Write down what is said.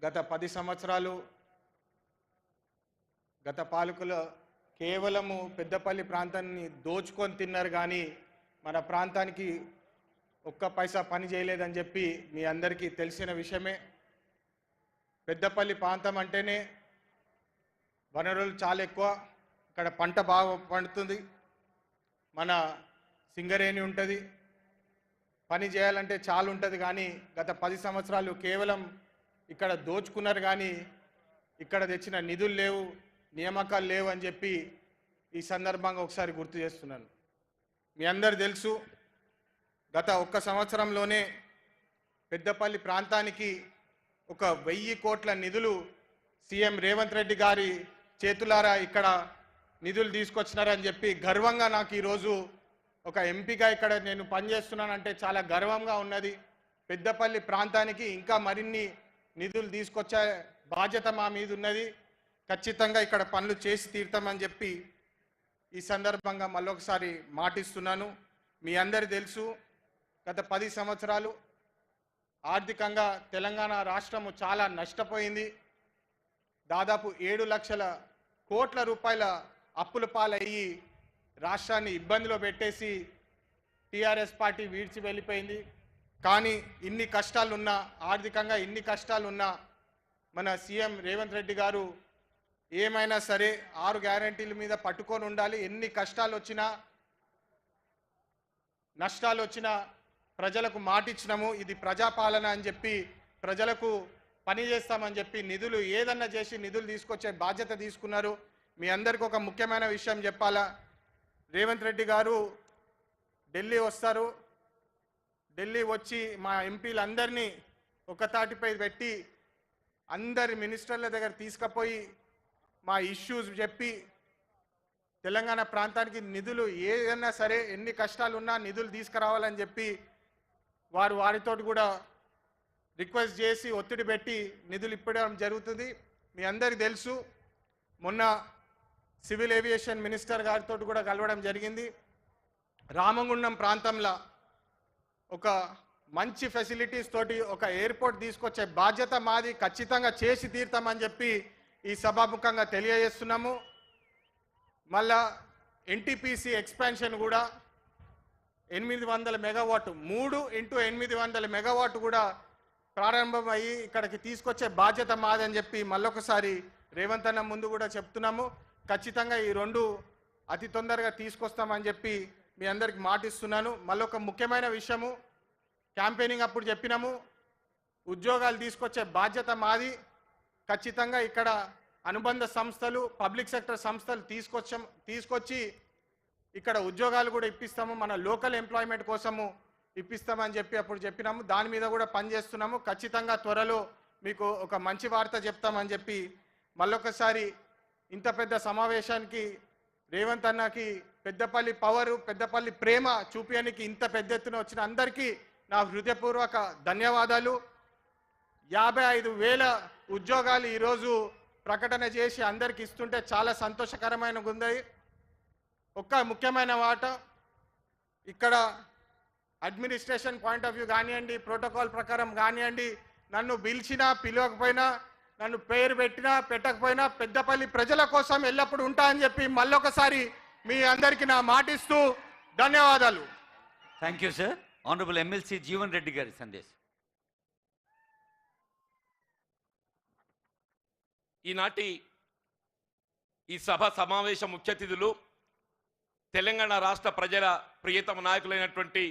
గత 10 సంవత్సరాలు గత పాలకులు కేవలము పెద్దపల్లి ప్రాంతాన్ని దోచుకొని తిన్నారు కానీ మన ప్రాంతానికి ఒక్క పైసా పని చేయలేదని చెప్పి మీ అందరికీ తెలిసిన విషయమే. పెద్దపల్లి ప్రాంతం అంటేనే వనరులు చాలా ఎక్కువ, ఇక్కడ పంట బాగా పండుతుంది, మన సింగరేణి ఉంటుంది, పని చేయాలంటే చాలా ఉంటుంది. కానీ గత 10 సంవత్సరాలు కేవలం ఇక్కడ దోచుకున్నారు కానీ ఇక్కడ తెచ్చిన నిధులు లేవు, నియామకాలు లేవు అని చెప్పి ఈ సందర్భంగా ఒకసారి గుర్తు చేస్తున్నాను. మీ అందరు తెలుసు, గత 1 సంవత్సరంలోనే పెద్దపల్లి ప్రాంతానికి 1000 కోట్ల నిధులు సీఎం రేవంత్ రెడ్డి గారి చేతులారా ఇక్కడ నిధులు తీసుకొచ్చినారని చెప్పి గర్వంగా నాకు ఈరోజు ఒక ఎంపీగా ఇక్కడ నేను పనిచేస్తున్నానంటే చాలా గర్వంగా ఉన్నది. పెద్దపల్లి ప్రాంతానికి ఇంకా మరిన్ని నిధులు తీసుకొచ్చే బాధ్యత మా మీద ఉన్నది. ఖచ్చితంగా ఇక్కడ పనులు చేసి తీరుతామని చెప్పి ఈ సందర్భంగా మళ్ళొకసారి మాటిస్తున్నాను. మీ అందరి తెలుసు, గత 10 సంవత్సరాలు ఆర్థికంగా తెలంగాణ రాష్ట్రము చాలా నష్టపోయింది. దాదాపు 7 లక్షల కోట్ల రూపాయల అప్పుల పాలయ్యి రాష్ట్రాన్ని ఇబ్బందిలో పెట్టేసి టీఆర్ఎస్ పార్టీ వీడ్చి వెళ్ళిపోయింది. కానీ ఇన్ని కష్టాలున్నా, ఆర్థికంగా ఇన్ని కష్టాలున్నా మన సీఎం రేవంత్ రెడ్డి గారు ఏమైనా సరే 6 గ్యారంటీల మీద పట్టుకొని ఉండాలి. ఎన్ని కష్టాలు వచ్చినా నష్టాలు వచ్చినా ప్రజలకు మాటిచ్చినాము, ఇది ప్రజాపాలన అని చెప్పి ప్రజలకు పని చేస్తామని చెప్పి నిధులు ఏదన్నా చేసి నిధులు తీసుకొచ్చే బాధ్యత తీసుకున్నారు. మీ అందరికీ ఒక ముఖ్యమైన విషయం చెప్పాలా, రేవంత్ రెడ్డి గారు ఢిల్లీ వస్తారు, ఢిల్లీ వచ్చి మా ఎంపీలందరినీ ఒక తాటిపై పెట్టి అందరి మినిస్టర్ల దగ్గర తీసుకుపోయి మా ఇష్యూస్ చెప్పి తెలంగాణ ప్రాంతానికి నిధులు ఏదైనా సరే ఎన్ని కష్టాలున్నా నిధులు తీసుకురావాలని చెప్పి వారితో కూడా రిక్వెస్ట్ చేసి ఒత్తిడి పెట్టి నిధులు ఇప్పడం జరుగుతుంది. మీ అందరికీ తెలుసు, మొన్న సివిల్ ఏవియేషన్ మినిస్టర్ గారితో కూడా కలవడం జరిగింది. రామగుండం ప్రాంతంలో ఒక మంచి ఫెసిలిటీస్ తోటి ఒక ఎయిర్పోర్ట్ తీసుకొచ్చే బాధ్యత మాది, ఖచ్చితంగా చేసి తీరుతామని చెప్పి ఈ సభాముఖంగా తెలియజేస్తున్నాము. మళ్ళా ఎన్టీపీసీ ఎక్స్పాన్షన్ కూడా 800 మెగావాట్ 3x800 మెగావాట్ కూడా ప్రారంభమయ్యి ఇక్కడికి తీసుకొచ్చే బాధ్యత మాదని చెప్పి మళ్ళొకసారి రేవంత్ అన్న ముందు కూడా చెప్తున్నాము. ఖచ్చితంగా ఈ 2 అతి తొందరగా తీసుకొస్తామని చెప్పి మీ అందరికి మాటిస్తున్నాను. మళ్ళొక ముఖ్యమైన విషయము, క్యాంపెయినింగ్ అప్పుడు చెప్పినాము, ఉద్యోగాలు తీసుకొచ్చే బాధ్యత మాది. ఖచ్చితంగా ఇక్కడ అనుబంధ సంస్థలు, పబ్లిక్ సెక్టర్ సంస్థలు తీసుకొచ్చి ఇక్కడ ఉద్యోగాలు కూడా ఇప్పిస్తాము, మన లోకల్ ఎంప్లాయ్మెంట్ కోసము ఇప్పిస్తామని చెప్పి అప్పుడు చెప్పినాము. దాని మీద కూడా పనిచేస్తున్నాము. ఖచ్చితంగా త్వరలో మీకు ఒక మంచి వార్త చెప్తామని చెప్పి మళ్ళొకసారి ఇంత పెద్ద సమావేశానికి రేవంత్ అన్నకి పెద్దపల్లి పవరు, పెద్దపల్లి ప్రేమ చూపించడానికి ఇంత పెద్ద ఎత్తున వచ్చిన అందరికీ నా హృదయపూర్వక ధన్యవాదాలు. 55,000 ఉద్యోగాలు ఈరోజు ప్రకటన చేసి అందరికి ఇస్తుంటే చాలా సంతోషకరమైన ఉంది. ఒక్క ముఖ్యమైన మాట, ఇక్కడ అడ్మినిస్ట్రేషన్ పాయింట్ ఆఫ్ వ్యూ కానివ్వండి, ప్రోటోకాల్ ప్రకారం కానివ్వండి, నన్ను పిలిచినా పిలవకపోయినా, నన్ను పేరు పెట్టినా పెట్టకపోయినా పెద్దపల్లి ప్రజల కోసం ఎల్లప్పుడూ ఉంటా అని చెప్పి మళ్ళొకసారి మీ అందరికీ నా మాటిస్తూ ధన్యవాదాలు. Thank you sir. Honourable MLC Jeevan Reddy గారి సందేశం. ఈనాటి ఈ సభ సమావేశ ముఖ్య అతిథులు తెలంగాణ రాష్ట్ర ప్రజల ప్రియతమ నాయకులైనటువంటి